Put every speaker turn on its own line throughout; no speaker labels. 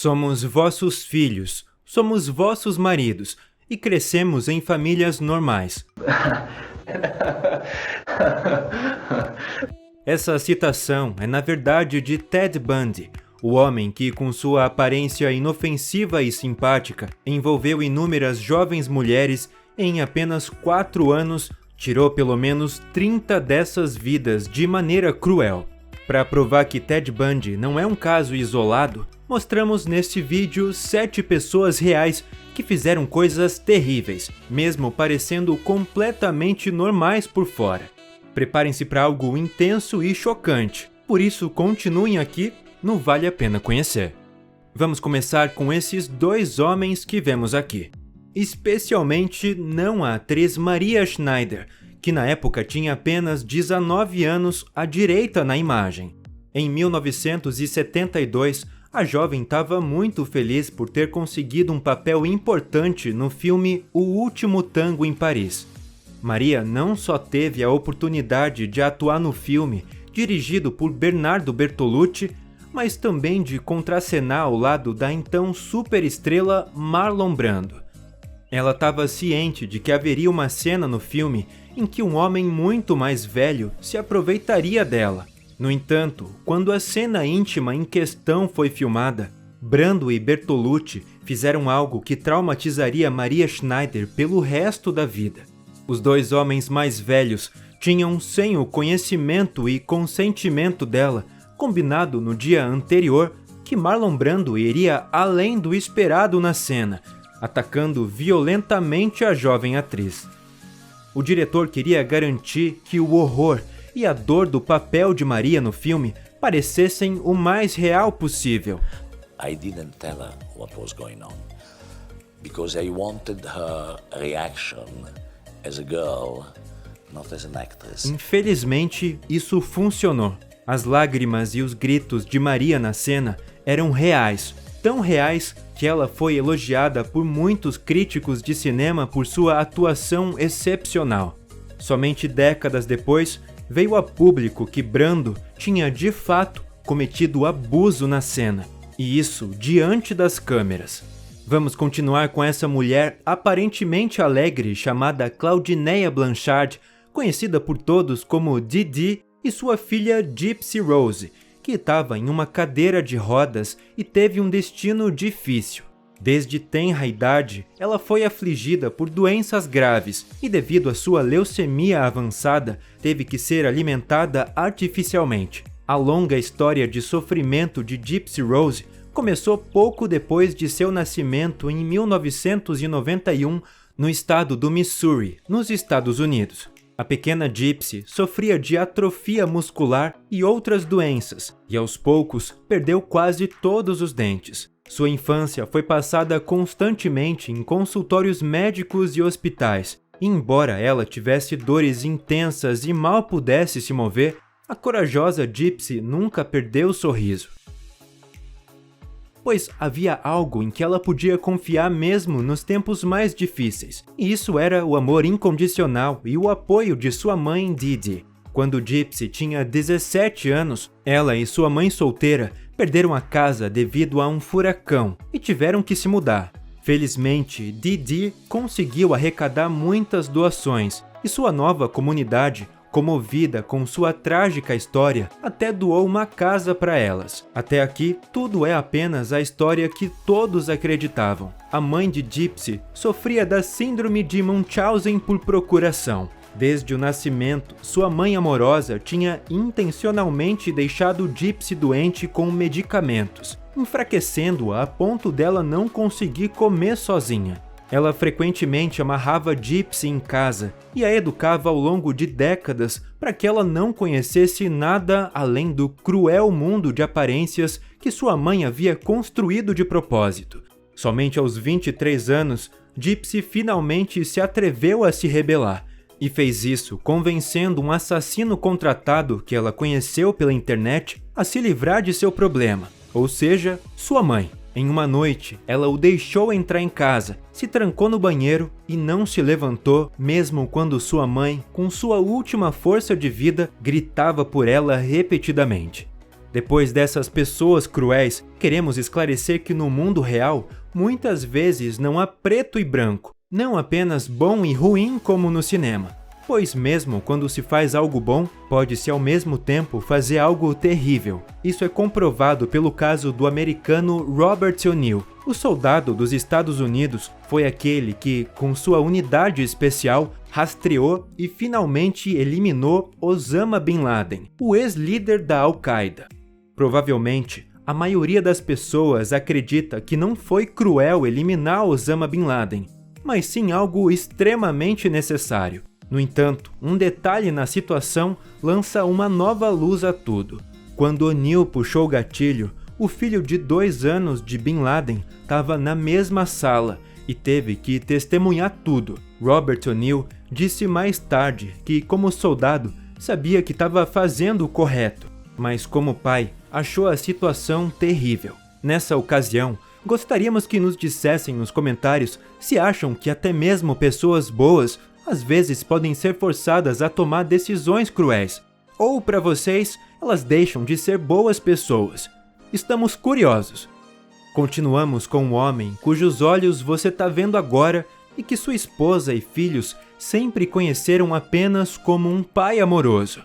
Somos vossos filhos, somos vossos maridos e crescemos em famílias normais. Essa citação é na verdade de Ted Bundy, o homem que, com sua aparência inofensiva e simpática, envolveu inúmeras jovens mulheres e em apenas 4 anos tirou pelo menos 30 dessas vidas de maneira cruel. Para provar que Ted Bundy não é um caso isolado, mostramos neste vídeo 7 pessoas reais que fizeram coisas terríveis, mesmo parecendo completamente normais por fora. Preparem-se para algo intenso e chocante, por isso continuem aqui no Vale a Pena Conhecer. Vamos começar com esses 2 homens que vemos aqui. Especialmente não a atriz Maria Schneider, que na época tinha apenas 19 anos à direita na imagem. Em 1972, a jovem estava muito feliz por ter conseguido um papel importante no filme O Último Tango em Paris. Maria não só teve a oportunidade de atuar no filme, dirigido por Bernardo Bertolucci, mas também de contracenar ao lado da então superestrela Marlon Brando. Ela estava ciente de que haveria uma cena no filme em que um homem muito mais velho se aproveitaria dela. No entanto, quando a cena íntima em questão foi filmada, Brando e Bertolucci fizeram algo que traumatizaria Maria Schneider pelo resto da vida. Os 2 homens mais velhos tinham, sem o conhecimento e consentimento dela, combinado no dia anterior que Marlon Brando iria além do esperado na cena, atacando violentamente a jovem atriz. O diretor queria garantir que o horror e a dor do papel de Maria no filme parecessem o mais real possível.
I didn't tell her what was going on because I wanted her reaction as a girl, not as an actress.
Infelizmente, isso funcionou. As lágrimas e os gritos de Maria na cena eram reais, tão reais que ela foi elogiada por muitos críticos de cinema por sua atuação excepcional. Somente décadas depois, veio a público que Brando tinha de fato cometido abuso na cena, e isso diante das câmeras. Vamos continuar com essa mulher aparentemente alegre chamada Claudineia Blanchard, conhecida por todos como Didi, e sua filha Gypsy Rose, que estava em uma cadeira de rodas e teve um destino difícil. Desde tenra idade, ela foi afligida por doenças graves e, devido à sua leucemia avançada, teve que ser alimentada artificialmente. A longa história de sofrimento de Gypsy Rose começou pouco depois de seu nascimento em 1991 no estado do Missouri, nos Estados Unidos. A pequena Gypsy sofria de atrofia muscular e outras doenças, e aos poucos perdeu quase todos os dentes. Sua infância foi passada constantemente em consultórios médicos e hospitais, e embora ela tivesse dores intensas e mal pudesse se mover, a corajosa Gypsy nunca perdeu o sorriso. Pois havia algo em que ela podia confiar mesmo nos tempos mais difíceis, e isso era o amor incondicional e o apoio de sua mãe Didi. Quando Gypsy tinha 17 anos, ela e sua mãe solteira perderam a casa devido a um furacão e tiveram que se mudar. Felizmente, Didi conseguiu arrecadar muitas doações e sua nova comunidade, comovida com sua trágica história, até doou uma casa para elas. Até aqui, tudo é apenas a história que todos acreditavam. A mãe de Gypsy sofria da síndrome de Munchausen por procuração. Desde o nascimento, sua mãe amorosa tinha intencionalmente deixado Gypsy doente com medicamentos, enfraquecendo-a a ponto dela não conseguir comer sozinha. Ela frequentemente amarrava Gypsy em casa e a educava ao longo de décadas para que ela não conhecesse nada além do cruel mundo de aparências que sua mãe havia construído de propósito. Somente aos 23 anos, Gypsy finalmente se atreveu a se rebelar e fez isso convencendo um assassino contratado que ela conheceu pela internet a se livrar de seu problema, ou seja, sua mãe. Em uma noite, ela o deixou entrar em casa, se trancou no banheiro e não se levantou, mesmo quando sua mãe, com sua última força de vida, gritava por ela repetidamente. Depois dessas pessoas cruéis, queremos esclarecer que no mundo real, muitas vezes não há preto e branco, não apenas bom e ruim como no cinema. Pois mesmo quando se faz algo bom, pode-se ao mesmo tempo fazer algo terrível. Isso é comprovado pelo caso do americano Robert O'Neill. O soldado dos Estados Unidos foi aquele que, com sua unidade especial, rastreou e finalmente eliminou Osama Bin Laden, o ex-líder da Al-Qaeda. Provavelmente, a maioria das pessoas acredita que não foi cruel eliminar Osama Bin Laden, mas sim algo extremamente necessário. No entanto, um detalhe na situação lança uma nova luz a tudo. Quando O'Neill puxou o gatilho, o filho de 2 anos de Bin Laden estava na mesma sala e teve que testemunhar tudo. Robert O'Neill disse mais tarde que, como soldado, sabia que estava fazendo o correto, mas como pai, achou a situação terrível. Nessa ocasião, gostaríamos que nos dissessem nos comentários se acham que até mesmo pessoas boas às vezes podem ser forçadas a tomar decisões cruéis, ou para vocês, elas deixam de ser boas pessoas. Estamos curiosos. Continuamos com um homem cujos olhos você está vendo agora e que sua esposa e filhos sempre conheceram apenas como um pai amoroso.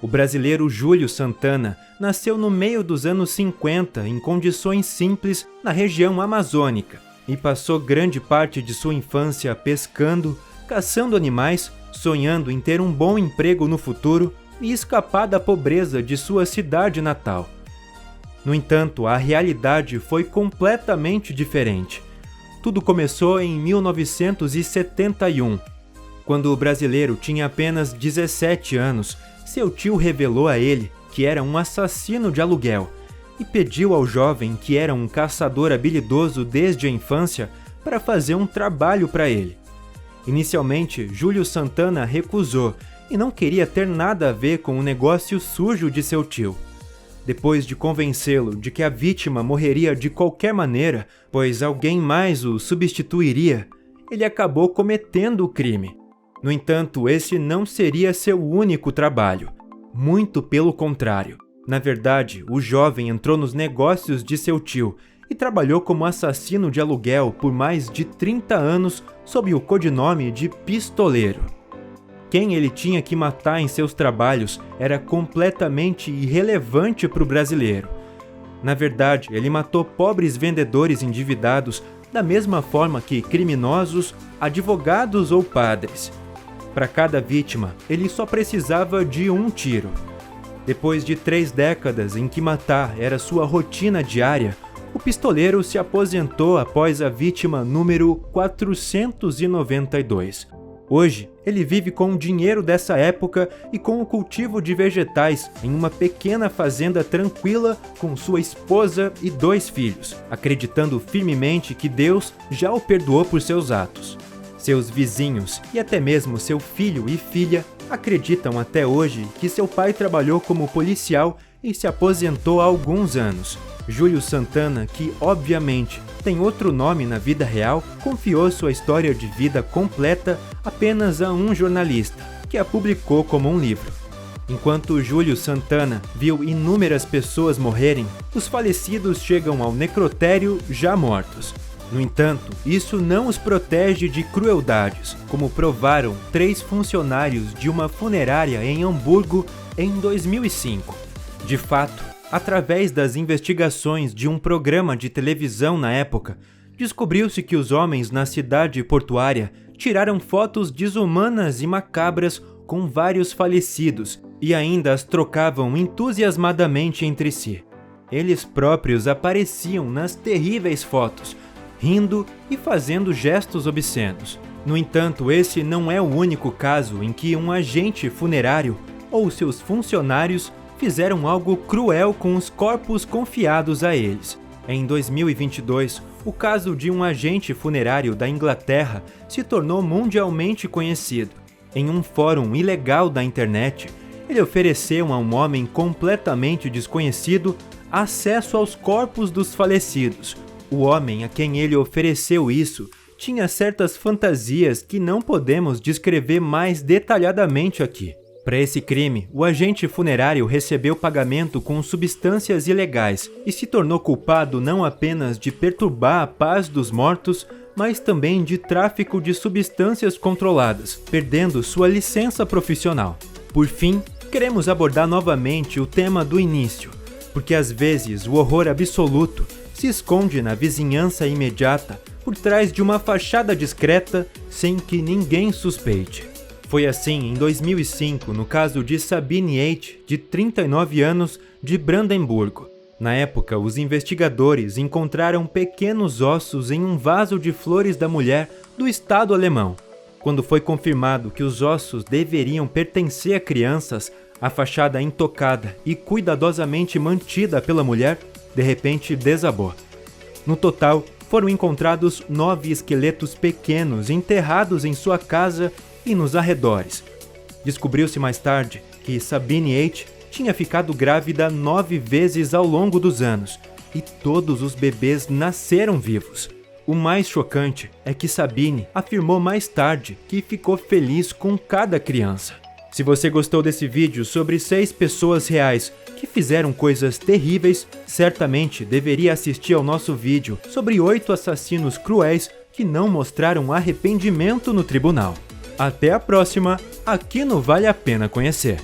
O brasileiro Júlio Santana nasceu no meio dos anos 50 em condições simples na região amazônica e passou grande parte de sua infância pescando, caçando animais, sonhando em ter um bom emprego no futuro e escapar da pobreza de sua cidade natal. No entanto, a realidade foi completamente diferente. Tudo começou em 1971, quando o brasileiro tinha apenas 17 anos. Seu tio revelou a ele que era um assassino de aluguel e pediu ao jovem, que era um caçador habilidoso desde a infância, para fazer um trabalho para ele. Inicialmente, Júlio Santana recusou e não queria ter nada a ver com o negócio sujo de seu tio. Depois de convencê-lo de que a vítima morreria de qualquer maneira, pois alguém mais o substituiria, ele acabou cometendo o crime. No entanto, esse não seria seu único trabalho. Muito pelo contrário. Na verdade, o jovem entrou nos negócios de seu tio e trabalhou como assassino de aluguel por mais de 30 anos sob o codinome de Pistoleiro. Quem ele tinha que matar em seus trabalhos era completamente irrelevante para o brasileiro. Na verdade, ele matou pobres vendedores endividados da mesma forma que criminosos, advogados ou padres. Para cada vítima, ele só precisava de um tiro. Depois de 3 décadas em que matar era sua rotina diária, o pistoleiro se aposentou após a vítima número 492. Hoje, ele vive com o dinheiro dessa época e com o cultivo de vegetais em uma pequena fazenda tranquila com sua esposa e 2 filhos, acreditando firmemente que Deus já o perdoou por seus atos. Seus vizinhos e até mesmo seu filho e filha acreditam até hoje que seu pai trabalhou como policial e se aposentou há alguns anos. Júlio Santana, que obviamente tem outro nome na vida real, confiou sua história de vida completa apenas a um jornalista, que a publicou como um livro. Enquanto Júlio Santana viu inúmeras pessoas morrerem, os falecidos chegam ao necrotério já mortos. No entanto, isso não os protege de crueldades, como provaram 3 funcionários de uma funerária em Hamburgo em 2005. De fato, através das investigações de um programa de televisão na época, descobriu-se que os homens na cidade portuária tiraram fotos desumanas e macabras com vários falecidos e ainda as trocavam entusiasmadamente entre si. Eles próprios apareciam nas terríveis fotos, rindo e fazendo gestos obscenos. No entanto, esse não é o único caso em que um agente funerário ou seus funcionários fizeram algo cruel com os corpos confiados a eles. Em 2022, o caso de um agente funerário da Inglaterra se tornou mundialmente conhecido. Em um fórum ilegal da internet, ele ofereceu a um homem completamente desconhecido acesso aos corpos dos falecidos. O homem a quem ele ofereceu isso tinha certas fantasias que não podemos descrever mais detalhadamente aqui. Para esse crime, o agente funerário recebeu pagamento com substâncias ilegais e se tornou culpado não apenas de perturbar a paz dos mortos, mas também de tráfico de substâncias controladas, perdendo sua licença profissional. Por fim, queremos abordar novamente o tema do início, porque às vezes o horror absoluto se esconde na vizinhança imediata por trás de uma fachada discreta sem que ninguém suspeite. Foi assim em 2005 no caso de Sabine H., de 39 anos, de Brandemburgo. Na época, os investigadores encontraram pequenos ossos em um vaso de flores da mulher do estado alemão. Quando foi confirmado que os ossos deveriam pertencer a crianças, a fachada intocada e cuidadosamente mantida pela mulher, de repente desabou. No total, foram encontrados 9 esqueletos pequenos enterrados em sua casa e nos arredores. Descobriu-se mais tarde que Sabine H. tinha ficado grávida 9 vezes ao longo dos anos e todos os bebês nasceram vivos. O mais chocante é que Sabine afirmou mais tarde que ficou feliz com cada criança. Se você gostou desse vídeo sobre 6 pessoas reais que fizeram coisas terríveis, certamente deveria assistir ao nosso vídeo sobre 8 assassinos cruéis que não mostraram arrependimento no tribunal. Até a próxima, aqui no Vale a Pena Conhecer.